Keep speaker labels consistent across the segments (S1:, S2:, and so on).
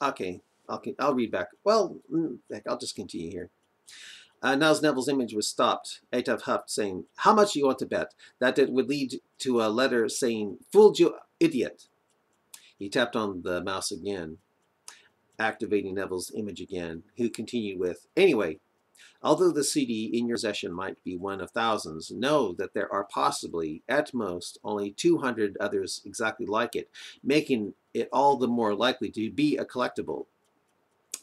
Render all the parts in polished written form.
S1: Okay, I'll read back. Well, heck, I'll just continue here. Niles Neville's image was stopped. Ataf huffed, saying, "How much do you want to bet that it would lead to a letter saying, 'Fooled you, idiot'?" He tapped on the mouse again, activating Neville's image again, who continued with, "Anyway, although the CD in your possession might be one of thousands, know that there are possibly, at most, only 200 others exactly like it, making it all the more likely to be a collectible.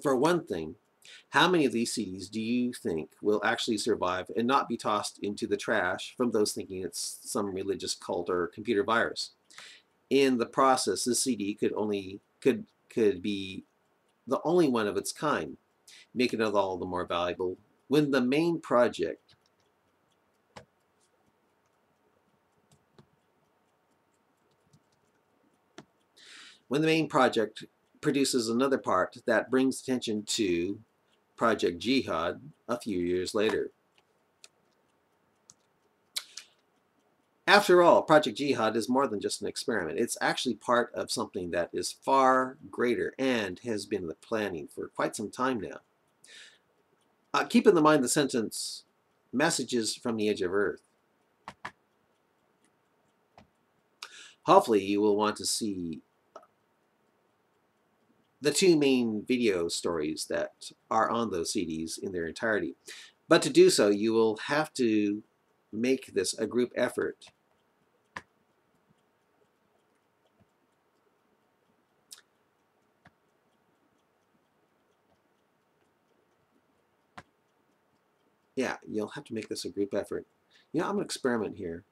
S1: For one thing, how many of these CDs do you think will actually survive and not be tossed into the trash from those thinking it's some religious cult or computer virus? In the process, this CD could be the only one of its kind, making it all the more valuable. When the main project when the main project produces another part that brings attention to Project Jihad a few years later. After all, Project Jihad is more than just an experiment. It's actually part of something that is far greater and has been in the planning for quite some time now. Keep in mind the sentence, messages from the edge of Earth. Hopefully you will want to see the two main video stories that are on those CDs in their entirety. But to do so, you will have to make this a group effort. Yeah, you'll have to make this a group effort. You know, I'm going to experiment here.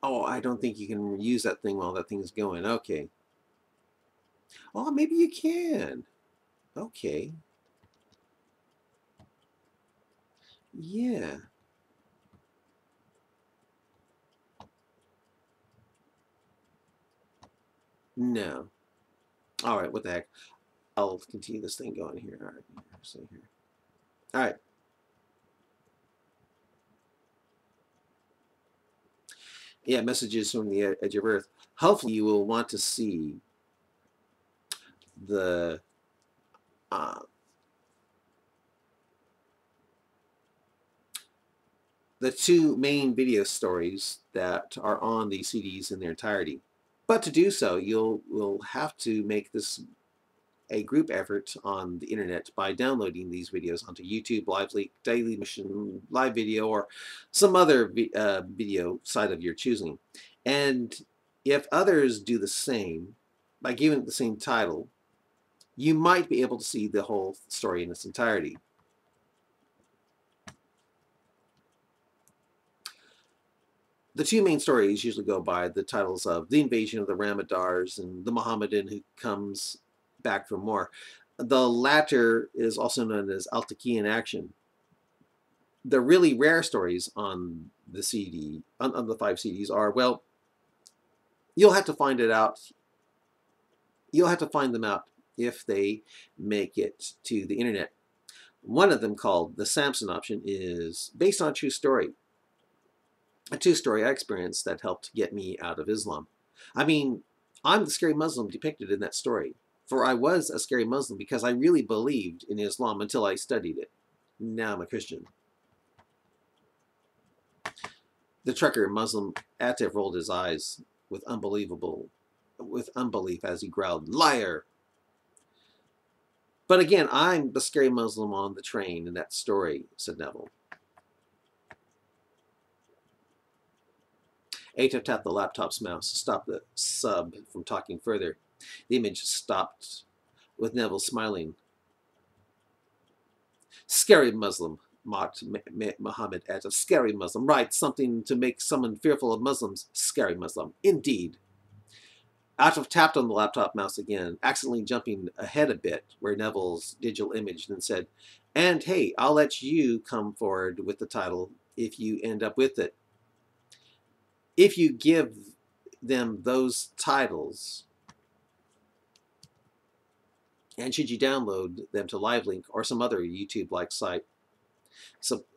S1: Oh, I don't think you can use that thing while that thing is going. Okay. Oh, maybe you can. Okay. Yeah. No. All right, what the heck? I'll continue this thing going here. All right. So here. All right. Yeah, messages from the edge of Earth. Hopefully you will want to see the uh, the two main video stories that are on these CDs in their entirety. But to do so, will have to make this a group effort on the internet by downloading these videos onto YouTube, LiveLeak, Dailymotion, Live Video, or some other video site of your choosing. And if others do the same, by giving it the same title, you might be able to see the whole story in its entirety. The two main stories usually go by the titles of The Invasion of the Ramadars and The Mohammedan Who Comes Back for More. The latter is also known as Al-Taqi in Action. The really rare stories on the CD, on the 5 CDs are, well, you'll have to find it out. You'll have to find them out if they make it to the internet. One of them, called The Samson Option, is based on a true story. A true story I experienced that helped get me out of Islam. I mean, I'm the scary Muslim depicted in that story. For I was a scary Muslim because I really believed in Islam until I studied it. Now I'm a Christian. The trucker Muslim Atef rolled his eyes with unbelief as he growled, "Liar!" But again, I'm the scary Muslim on the train in that story, said Neville. Atef tapped the laptop's mouse to stop the sub from talking further. The image stopped with Neville smiling. "Scary Muslim," mocked Muhammad Atef. "Scary Muslim. Right, something to make someone fearful of Muslims. Scary Muslim. Indeed." Atef tapped on the laptop mouse again, accidentally jumping ahead a bit where Neville's digital image, then said, "And hey, I'll let you come forward with the title if you end up with it. If you give them those titles, and should you download them to LiveLink or some other YouTube-like site,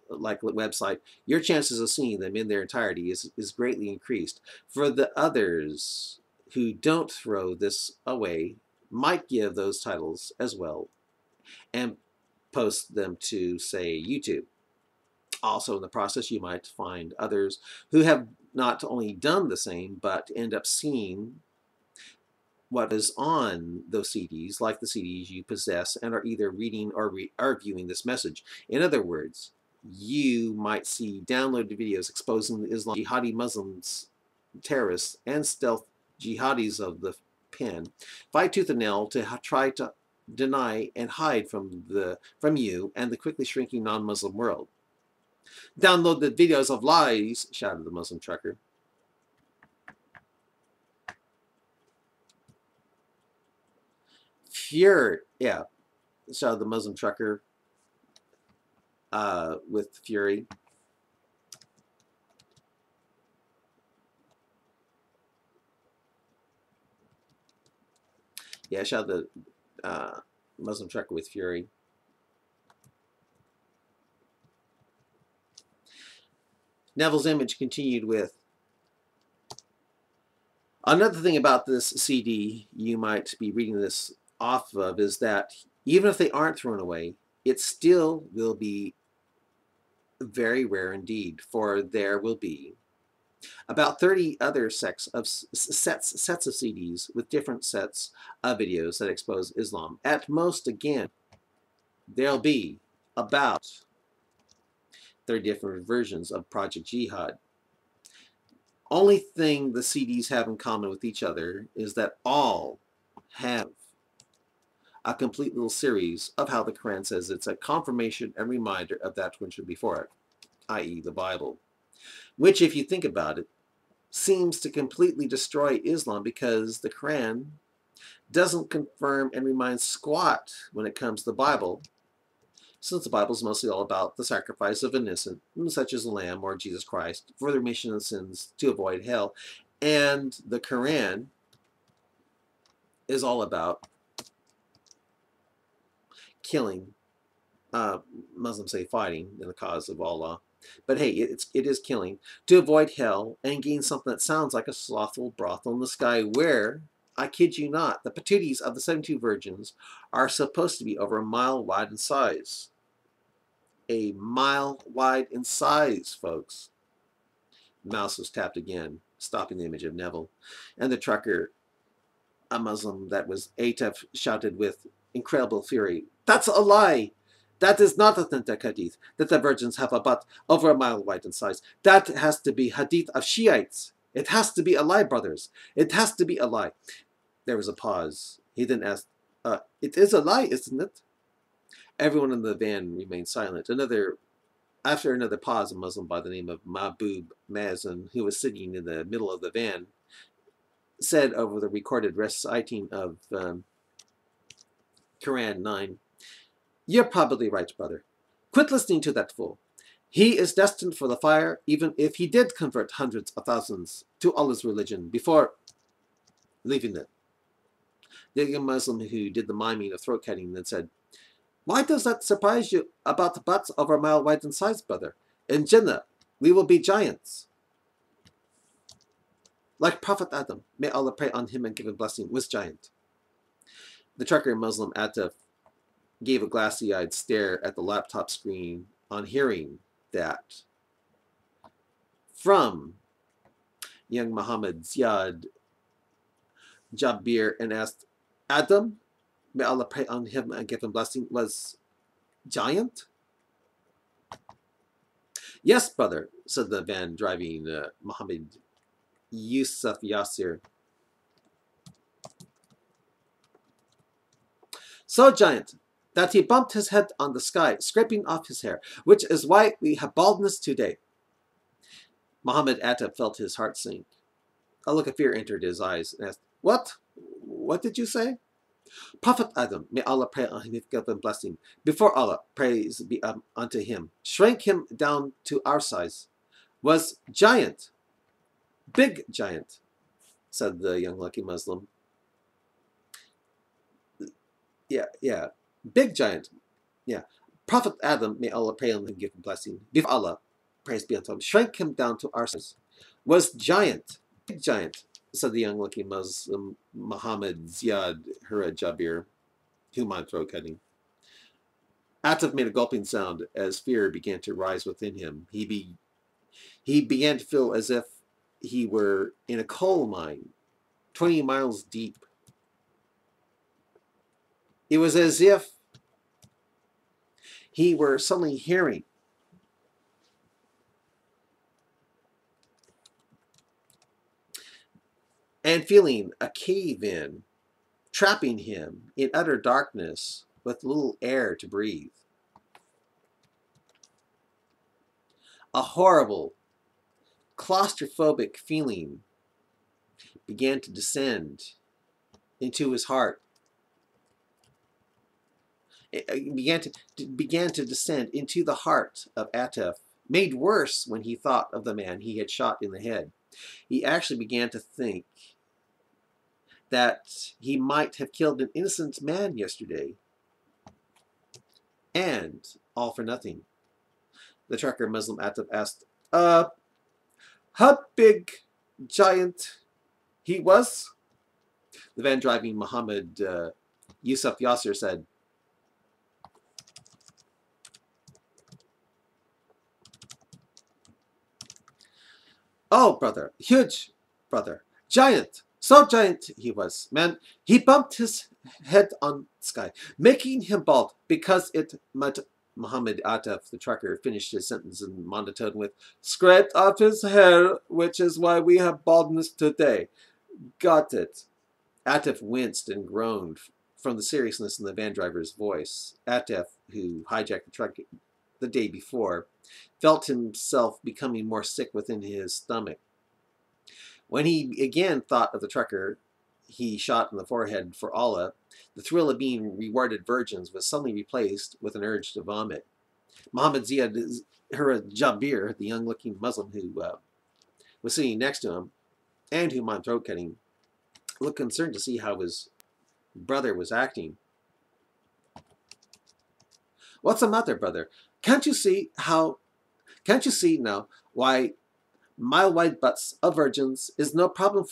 S1: like website, your chances of seeing them in their entirety is greatly increased. For the others who don't throw this away, might give those titles as well and post them to, say, YouTube. Also, in the process, you might find others who have not only done the same, but end up seeing what is on those CDs, like the CDs you possess, and are either reading or are viewing this message. In other words, you might see downloaded videos exposing the Islam jihadi Muslims, terrorists, and stealth jihadis of the pen fight tooth and nail to try to deny and hide from you and the quickly shrinking non-Muslim world. Download the videos of lies, shouted the Muslim trucker. Yeah, shouted the Muslim trucker with fury. Yeah, shouted the Muslim trucker with fury. Neville's image continued with, another thing about this CD you might be reading this off of is that even if they aren't thrown away, it still will be very rare indeed, for there will be about 30 other sets of CDs with different sets of videos that expose Islam. At most, again, there'll be about 30 different versions of Project Jihad. Only thing the CDs have in common with each other is that all have a complete little series of how the Quran says it's a confirmation and reminder of that which went before it, i.e. the Bible, which, if you think about it, seems to completely destroy Islam, because the Quran doesn't confirm and remind squat when it comes to the Bible, since the Bible is mostly all about the sacrifice of innocent, such as the Lamb or Jesus Christ, for the remission of sins to avoid hell. And the Quran is all about killing, Muslims say fighting in the cause of Allah. But hey, it is killing to avoid hell and gain something that sounds like a slothful brothel in the sky where, I kid you not, the patooties of the 72 virgins are supposed to be over a mile wide in size. A mile wide in size, folks. The mouse was tapped again, stopping the image of Neville. And the trucker, a Muslim that was Atef, shouted with incredible fury, "That's a lie! That is not authentic hadith, that the virgins have a butt over a mile wide in size. That has to be hadith of Shiites. It has to be a lie, brothers. It has to be a lie." There was a pause. He then asked, "It is a lie, isn't it?" Everyone in the van remained silent. After another pause, a Muslim by the name of Mahbub Mazen, who was sitting in the middle of the van, said over the recorded reciting of Quran 9, "You're probably right, brother. Quit listening to that fool. He is destined for the fire, even if he did convert hundreds of thousands to Allah's religion before leaving it." The young Muslim who did the miming of throat cutting then said, "Why does that surprise you about the butts over a mile wide in size, brother? In Jannah, we will be giants. Like Prophet Adam, may Allah pray on him and give him blessing, was giant." The trucker Muslim Atef gave a glassy-eyed stare at the laptop screen on hearing that from young Muhammad Ziad Jabir, and asked, "Adam, may Allah pray on him and give him blessing, was giant?" "Yes, brother," said the van driving Muhammad Yusuf Yasir. "So giant that he bumped his head on the sky, scraping off his hair, which is why we have baldness today." Muhammad Attab felt his heart sink. A look of fear entered his eyes and asked, "What? What did you say?" "Prophet Adam, may Allah pray on him and give him blessing, before Allah, praise be unto him, shrank him down to our size, was giant. Big giant," said the young lucky Muslim. Yeah. Big giant. Yeah. Prophet Adam, may Allah pray on him, give him blessing, before Allah, praise be unto him, shrank him down to our size, was giant, big giant, said the young-looking Muslim Muhammad Ziad Hura Jabir, whom I'm throat cutting. Atef made a gulping sound as fear began to rise within him. He began to feel as if he were in a coal mine, 20 miles deep. It was as if he were suddenly hearing and feeling a cave-in, trapping him in utter darkness with little air to breathe. A horrible, claustrophobic feeling began to descend into his heart. It began to descend into the heart of Atef, made worse when he thought of the man he had shot in the head. He actually began to think that he might have killed an innocent man yesterday. And all for nothing. The trucker Muslim Atef asked, how big giant he was? The van driving Muhammad Yusuf Yasser said, oh, brother, huge, brother, giant, so giant he was, man. He bumped his head on sky, making him bald because it might. Muhammad Atef, the trucker, finished his sentence in monotone with, scraped off his hair, which is why we have baldness today. Got it. Atef winced and groaned from the seriousness in the van driver's voice. Atef, who hijacked the truck the day before, felt himself becoming more sick within his stomach. When he again thought of the trucker he shot in the forehead for Allah, the thrill of being rewarded virgins was suddenly replaced with an urge to vomit. Muhammad Ziad Hura Jabir, the young-looking Muslim who was sitting next to him, and whom I'm throat cutting, looked concerned to see how his brother was acting. What's the matter, brother? Can't you see now why mile-wide butts of virgins is no problem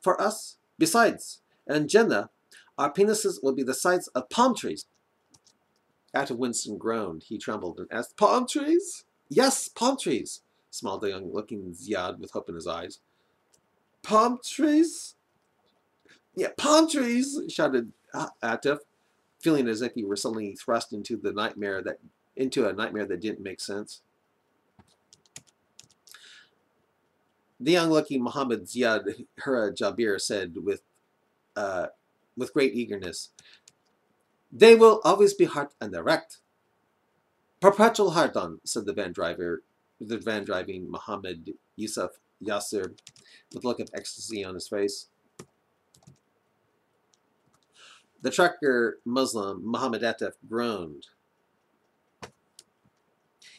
S1: for us? Besides, in Jannah, our penises will be the size of palm trees. After Winston groaned, he trembled and asked, palm trees? Yes, palm trees, smiled the young-looking Ziad with hope in his eyes. Palm trees? Yeah, palm trees, shouted Atef, feeling as if he were suddenly thrust into a nightmare that didn't make sense. The young-looking Muhammad Ziad Hura Jabir said with great eagerness, they will always be hard and erect. Perpetual hard-on, said the van driving Muhammad Yusuf Yasser, with a look of ecstasy on his face. The trucker Muslim Muhammad Atef groaned.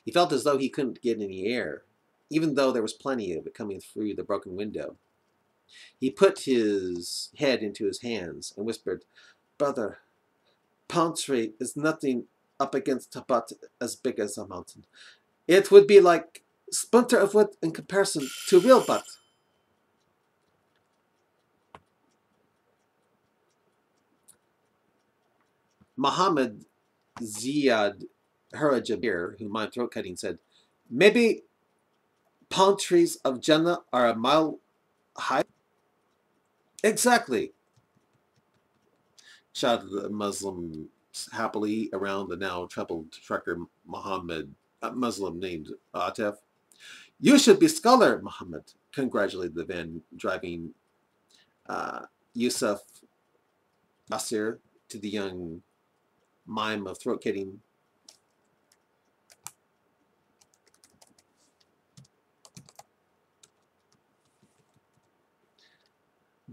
S1: He felt as though he couldn't get any air, even though there was plenty of it coming through the broken window. He put his head into his hands and whispered, brother, palm tree is nothing up against a butt as big as a mountain. It would be like a splinter of wood in comparison to a real butt. Muhammad Ziad Hura Jabir, whom I'm throat cutting, said, maybe palm trees of Jannah are a mile high? Exactly, shouted the Muslim happily around the now troubled trucker Muhammad, Muslim named Atef. You should be scholar, Muhammad, congratulated the van driving Yusuf Yasser to the young mime of throat cutting.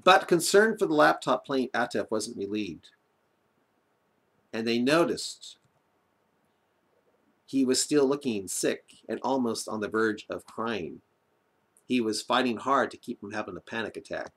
S1: But concern for the laptop playing Atef wasn't relieved. And they noticed he was still looking sick and almost on the verge of crying. He was fighting hard to keep from having a panic attack.